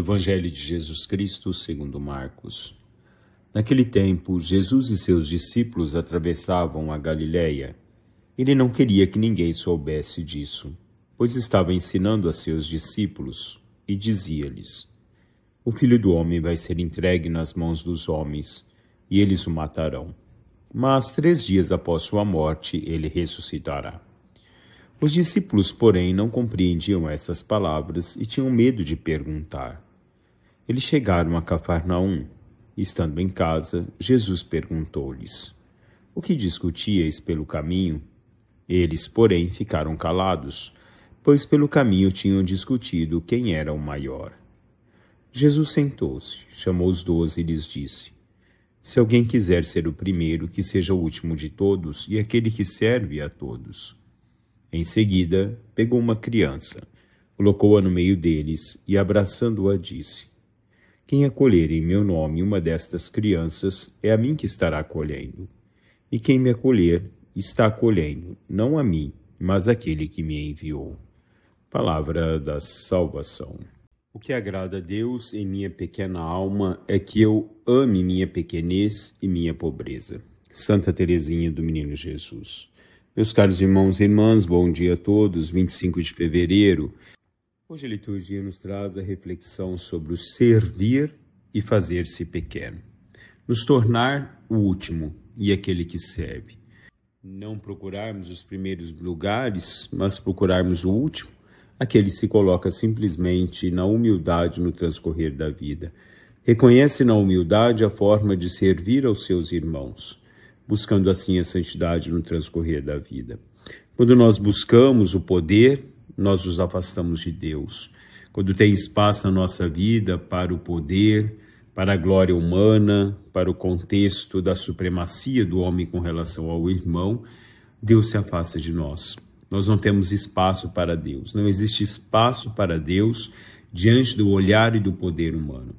Evangelho de Jesus Cristo segundo Marcos. Naquele tempo, Jesus e seus discípulos atravessavam a Galiléia. Ele não queria que ninguém soubesse disso, pois estava ensinando a seus discípulos e dizia-lhes: O Filho do Homem vai ser entregue nas mãos dos homens, e eles o matarão. Mas 3 dias após sua morte, ele ressuscitará. Os discípulos, porém, não compreendiam estas palavras e tinham medo de perguntar. Eles chegaram a Cafarnaum. Estando em casa, Jesus perguntou-lhes: O que discutíeis pelo caminho? Eles, porém, ficaram calados, pois pelo caminho tinham discutido quem era o maior. Jesus sentou-se, chamou os 12 e lhes disse: Se alguém quiser ser o primeiro, que seja o último de todos e aquele que serve a todos. Em seguida, pegou uma criança, colocou-a no meio deles e, abraçando-a, disse: Quem acolher em meu nome uma destas crianças, é a mim que estará acolhendo. E quem me acolher, está acolhendo, não a mim, mas aquele que me enviou. Palavra da salvação. O que agrada a Deus em minha pequena alma é que eu ame minha pequenez e minha pobreza. Santa Teresinha do Menino Jesus. Meus caros irmãos e irmãs, bom dia a todos. 25 de fevereiro. Hoje a liturgia nos traz a reflexão sobre o servir e fazer-se pequeno. Nos tornar o último e aquele que serve. Não procurarmos os primeiros lugares, mas procurarmos o último, aquele que se coloca simplesmente na humildade no transcorrer da vida. Reconhece na humildade a forma de servir aos seus irmãos, buscando assim a santidade no transcorrer da vida. Quando nós buscamos o poder, nós nos afastamos de Deus. Quando tem espaço na nossa vida para o poder, para a glória humana, para o contexto da supremacia do homem com relação ao irmão, Deus se afasta de nós. Nós não temos espaço para Deus. Não existe espaço para Deus diante do olhar e do poder humano.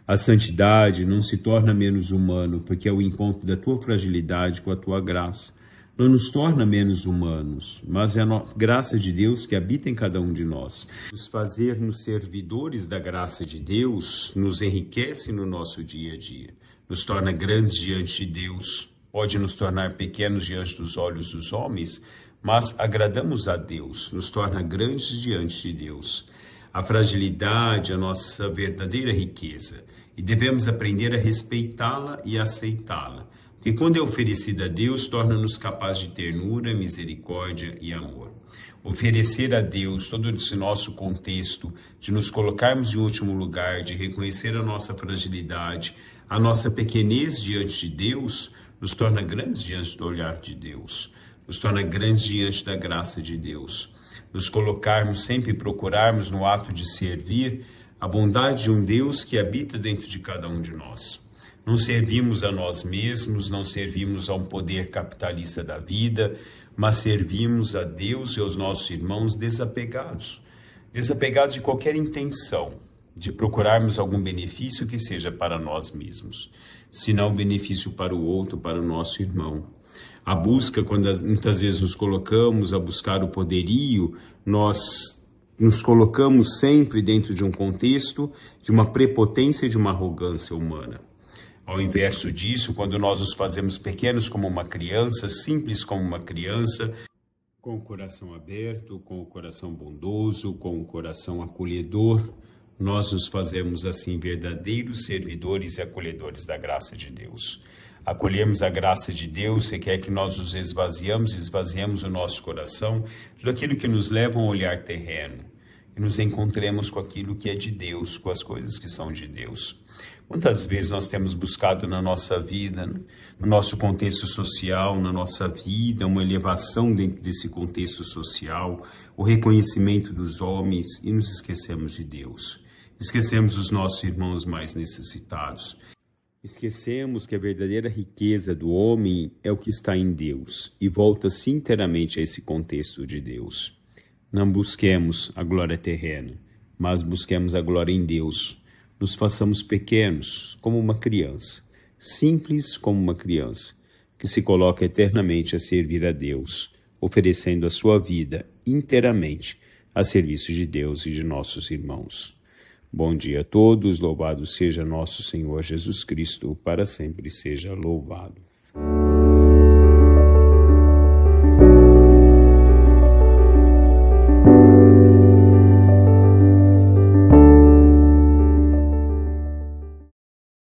A santidade não se torna menos humano, porque é o encontro da tua fragilidade com a tua graça. Não nos torna menos humanos, mas é a graça de Deus que habita em cada um de nós. Nos fazer-nos servidores da graça de Deus nos enriquece no nosso dia a dia, nos torna grandes diante de Deus, pode nos tornar pequenos diante dos olhos dos homens, mas agradamos a Deus, nos torna grandes diante de Deus. A fragilidade é a nossa verdadeira riqueza e devemos aprender a respeitá-la e aceitá-la. E quando é oferecida a Deus, torna-nos capazes de ternura, misericórdia e amor. Oferecer a Deus todo esse nosso contexto, de nos colocarmos em último lugar, de reconhecer a nossa fragilidade, a nossa pequenez diante de Deus, nos torna grandes diante do olhar de Deus, nos torna grandes diante da graça de Deus. Nos colocarmos, sempre procurarmos no ato de servir, a bondade de um Deus que habita dentro de cada um de nós. Não servimos a nós mesmos, não servimos a um poder capitalista da vida, mas servimos a Deus e aos nossos irmãos desapegados. Desapegados de qualquer intenção, de procurarmos algum benefício que seja para nós mesmos, senão benefício para o outro, para o nosso irmão. A busca, quando muitas vezes nos colocamos a buscar o poderio, nós nos colocamos sempre dentro de um contexto de uma prepotência e de uma arrogância humana. Ao inverso disso, quando nós nos fazemos pequenos como uma criança, simples como uma criança, com o coração aberto, com o coração bondoso, com o coração acolhedor, nós nos fazemos assim verdadeiros servidores e acolhedores da graça de Deus. Acolhemos a graça de Deus requer que nós nos esvaziemos o nosso coração daquilo que nos leva a um olhar terreno e nos encontremos com aquilo que é de Deus, com as coisas que são de Deus. Quantas vezes nós temos buscado na nossa vida, no nosso contexto social, na nossa vida, uma elevação dentro desse contexto social, o reconhecimento dos homens e nos esquecemos de Deus. Esquecemos dos nossos irmãos mais necessitados. Esquecemos que a verdadeira riqueza do homem é o que está em Deus e volta-se inteiramente a esse contexto de Deus. Não busquemos a glória terrena, mas busquemos a glória em Deus. Nos façamos pequenos como uma criança, simples como uma criança, que se coloca eternamente a servir a Deus, oferecendo a sua vida inteiramente a serviço de Deus e de nossos irmãos. Bom dia a todos, louvado seja nosso Senhor Jesus Cristo, para sempre seja louvado.